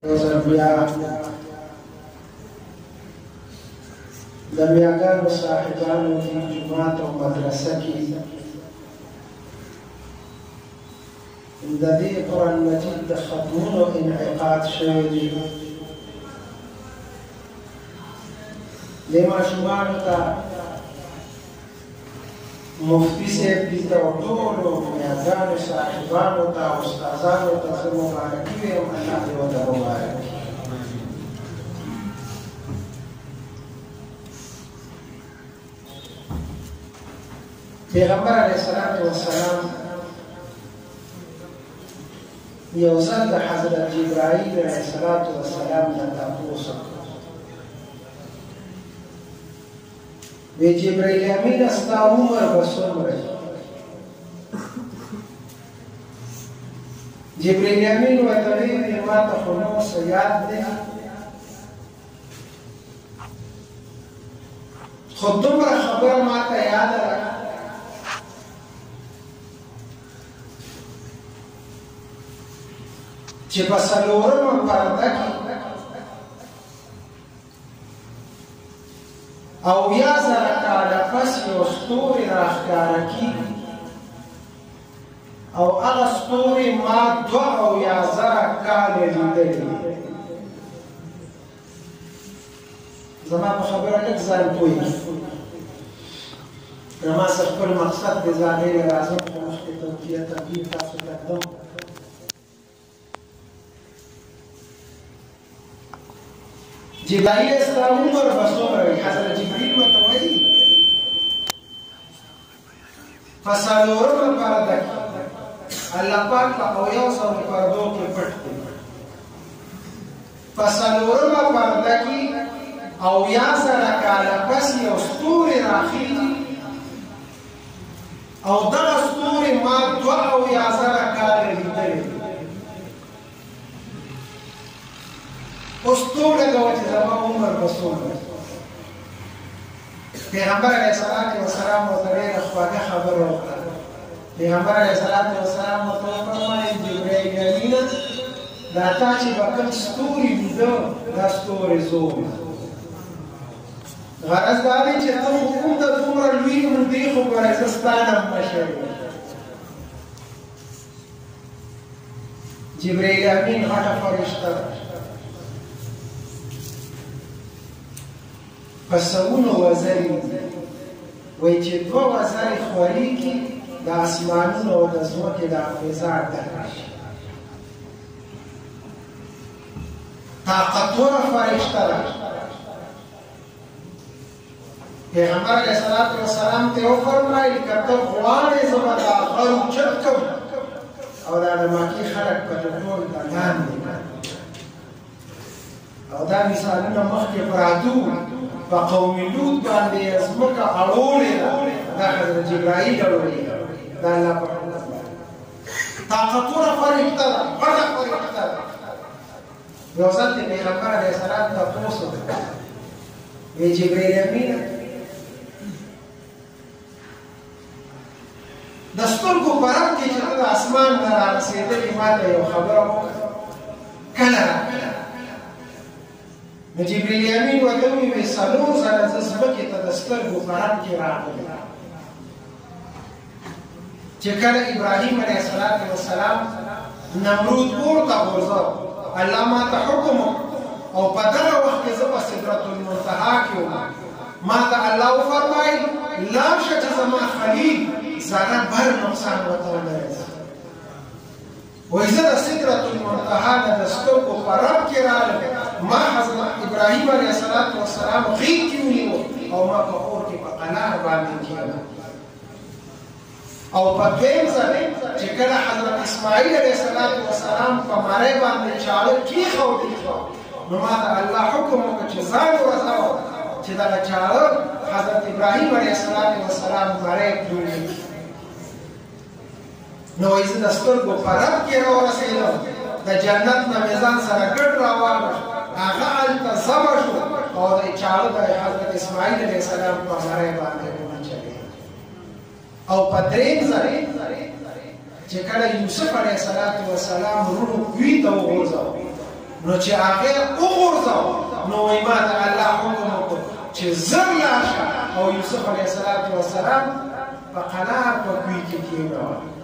د میاګانو صاحبانو د جومات او مدرسه کې د دې قرآن مجید د ختمونو انعقاد شوی دی. د ماشومانو ته مفتي صاحب دي ته او ټولو میاګانو صاحبانو ته او استادانو ته زه مبارکي وایم. الله دې ورته مبارک کړي. پیغمبر علیه الصلاة والسلام یو ځل د حضرت جبرائیل علیه الصلاة والسلام نه تپوس وکړ. وی جبرائیل امینه ستا عمر به څومره وي؟ جبرائیل امین ورته ویلي ما ته خو نور څه یاد دی، خو دومره خبره ما ته یاده ده چې په څلورمه پرده کې اویا زره کاله پس یو ستوری راښکاره کېږي او هغه ستوری ما 2,000 کاله لیدلی دي. زما په خبره لږ ځان پوهېږي، زما څه خپل مقصد دی، زه هغې نه راځم خو مخکې توجیه تبلیغ تاسو ته کړم. جبرائیل ستا عمر به څومره وي؟ حضرت جبرائیل ورته وایي په څلورمه پرده کې الله پاک په اویا سوو پردو کې پټ دی. په څلورمه پرده کې اویا زره کاله پس یو ستوری راخېږي او دغه ستوری ما 2,000 کاله لیدلی دي. اوس ټوله کوه چې زما عمر به څومره. پیغمبر علیه الصلاة والسلام ورته ډېره خواږه خبره وکړه. پیغمبر علیه الصلاة والسلام ورته وفرمایل جبرائیل امینه دا تا چې به کوم ستوري لیده دا ستوری زه وم. غرض دا دی چې ته خو کوم ته دومره لوی مودې خو ګورې زه ستا نه مشر یم. جبرائیل امین غټه فرشته ده، په سوونو وزرې وایي چې 2 وزرې خورېږي د اسمانونو او د ځمکې د فضا ډکه شي. طاقتوره فرشته ده. پیغمبر علیه الصلاة والسلام ته وفرمایل که ته غواړې زه به دا غر اوچت کړم او دا د مکې خلک پکې ټول لاندې کړم. او دا مثالونه مخکې پراته وو. په قوم لوط باندې ځمکه اړولې ده، دا حضرت جبرائیل اړولې ده. دا الله په حکم باندې طاقتوره فرشته ده، غټه فرشته ده. یو ځل د پیغمبر علیه السلام تپوس وکړ، وی جبرائیل امینه د سترګو په رپ کې چې ته د اسمان نه رارسېدلې ما ته یو خبره وکړه، کله راکړه؟ نو جبرائیل امین ورته وویل 4 ځله زه ځمکې ته د سترګو په رپ کې راغلی. چې کله ابراهیم علیه السلام نمرود پورته غورځاو، الله ما ته حکم او په دغه وخت کې زه په سدرة المنتهی کې وم. ما ته الله وفرمایل لاړ شه چې زما خلیل ذره بر نقصان ورته ونه رسي. وایي زه د سدرة المنتهی نه د سترګو په رپ کې راغلم، ما حضرت ابراهیم علیه السلام غیږ کې ونیو او ما په اور کې په قلار باندې کېږم. او په دویم ځل چې کله حضرت اسماعیل علیه السلام په مرۍ باندې چاړه کېښودل شوه، نو ما ته الله حکم وکړ چې ځان ورسوه چې دغه چاړه حضرت ابراهیم علیه السلام مرۍ جوړې کړي. نو وایي زه د سترګو په رپ کې راورسېدم، د جنت نه مې ځان سره ګډ راواړه، هغه هلته ذبح شو او د چاړه د حضرت اسماعیل علیه السلام په مرۍ باندې وچلېده. او په درېیم ځل چې کله یوسف علیه السلام وروڼو کوی ته وغورځاوه، نو چې هغه وغورځاو نو وایي ما ته الله حکم وکړ چې زر لاړ شه او یوسف علیه السلام په قناعت په کوی کې کېنوه